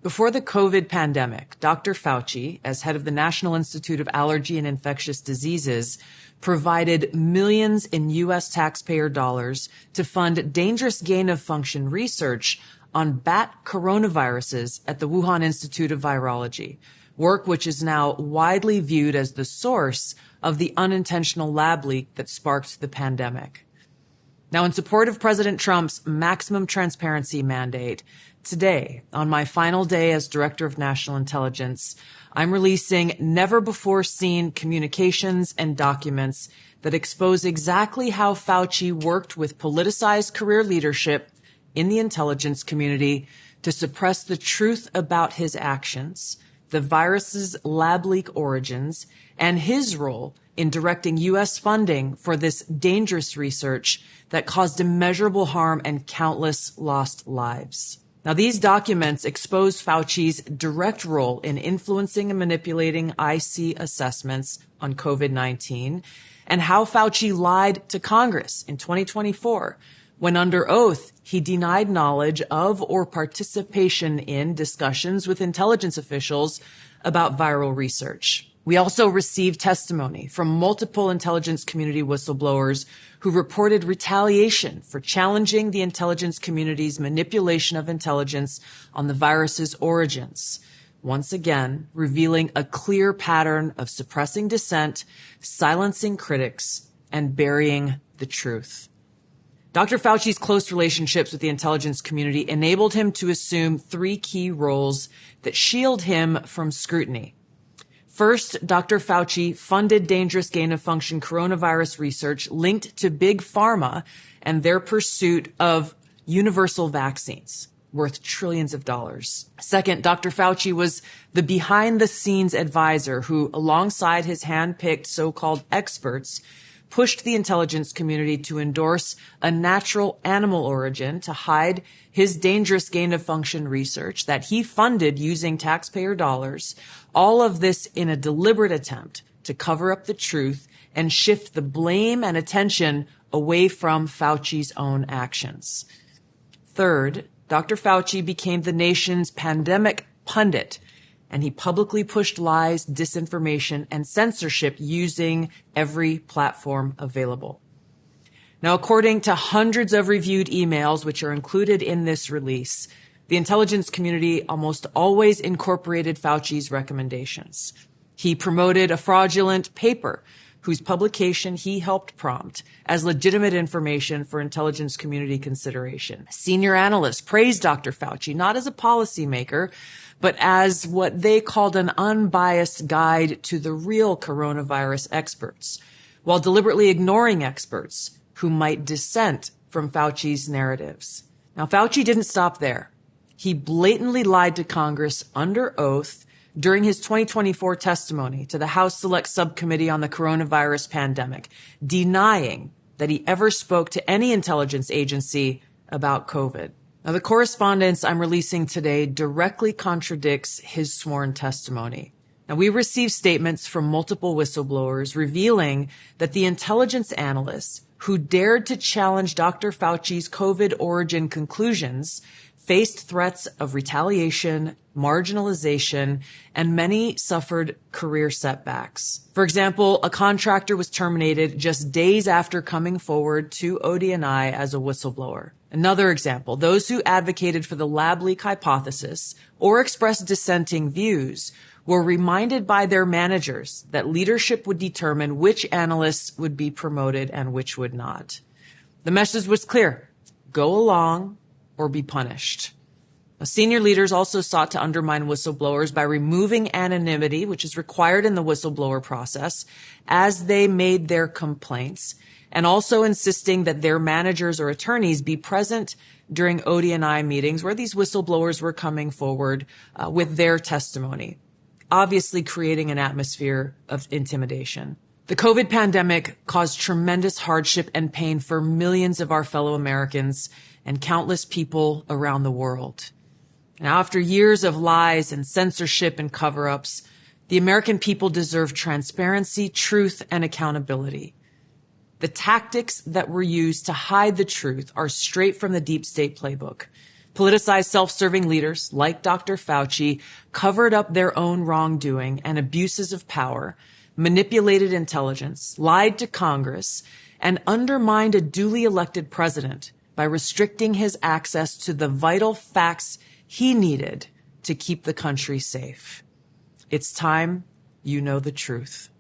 Before the COVID pandemic, Dr. Fauci, as head of the National Institute of Allergy and Infectious Diseases, provided millions in U.S. taxpayer dollars to fund dangerous gain-of-function research on bat coronaviruses at the Wuhan Institute of Virology, work which is now widely viewed as the source of the unintentional lab leak that sparked the pandemic. Now, in support of President Trump's maximum transparency mandate, today, on my final day as Director of National Intelligence, I'm releasing never-before-seen communications and documents that expose exactly how Fauci worked with politicized career leadership in the intelligence community to suppress the truth about his actions, the virus's lab leak origins, and his role in directing U.S. funding for this dangerous research that caused immeasurable harm and countless lost lives. Now, these documents expose Fauci's direct role in influencing and manipulating IC assessments on COVID-19 and how Fauci lied to Congress in 2024 when under oath he denied knowledge of or participation in discussions with intelligence officials about viral research. We also received testimony from multiple intelligence community whistleblowers who reported retaliation for challenging the intelligence community's manipulation of intelligence on the virus's origins, once again revealing a clear pattern of suppressing dissent, silencing critics, and burying the truth. Dr. Fauci's close relationships with the intelligence community enabled him to assume three key roles that shield him from scrutiny. First, Dr. Fauci funded dangerous gain-of-function coronavirus research linked to big pharma and their pursuit of universal vaccines worth trillions of dollars. Second, Dr. Fauci was the behind-the-scenes advisor who, alongside his hand-picked so-called experts, pushed the intelligence community to endorse a natural animal origin to hide his dangerous gain-of-function research that he funded using taxpayer dollars, all of this in a deliberate attempt to cover up the truth and shift the blame and attention away from Fauci's own actions. Third, Dr. Fauci became the nation's pandemic pundit, and he publicly pushed lies, disinformation, and censorship using every platform available. Now, according to hundreds of reviewed emails, which are included in this release, the intelligence community almost always incorporated Fauci's recommendations. He promoted a fraudulent paper whose publication he helped prompt as legitimate information for intelligence community consideration. Senior analysts praised Dr. Fauci not as a policymaker, but as what they called an unbiased guide to the real coronavirus experts, while deliberately ignoring experts who might dissent from Fauci's narratives. Now, Fauci didn't stop there. He blatantly lied to Congress under oath during his 2024 testimony to the House Select Subcommittee on the Coronavirus Pandemic, denying that he ever spoke to any intelligence agency about COVID. Now, the correspondence I'm releasing today directly contradicts his sworn testimony. Now, we received statements from multiple whistleblowers revealing that the intelligence analysts who dared to challenge Dr. Fauci's COVID origin conclusions faced threats of retaliation, marginalization, and many suffered career setbacks. For example, a contractor was terminated just days after coming forward to DNI as a whistleblower. Another example, those who advocated for the lab leak hypothesis or expressed dissenting views were reminded by their managers that leadership would determine which analysts would be promoted and which would not. The message was clear: go along or be punished. Senior leaders also sought to undermine whistleblowers by removing anonymity, which is required in the whistleblower process, as they made their complaints, and also insisting that their managers or attorneys be present during ODNI meetings where these whistleblowers were coming forward with their testimony, obviously creating an atmosphere of intimidation. The COVID pandemic caused tremendous hardship and pain for millions of our fellow Americans and countless people around the world. Now, after years of lies and censorship and cover-ups, the American people deserve transparency, truth, and accountability. The tactics that were used to hide the truth are straight from the deep state playbook. Politicized self-serving leaders like Dr. Fauci covered up their own wrongdoing and abuses of power, manipulated intelligence, lied to Congress, and undermined a duly elected president by restricting his access to the vital facts he needed to keep the country safe. It's time you know the truth.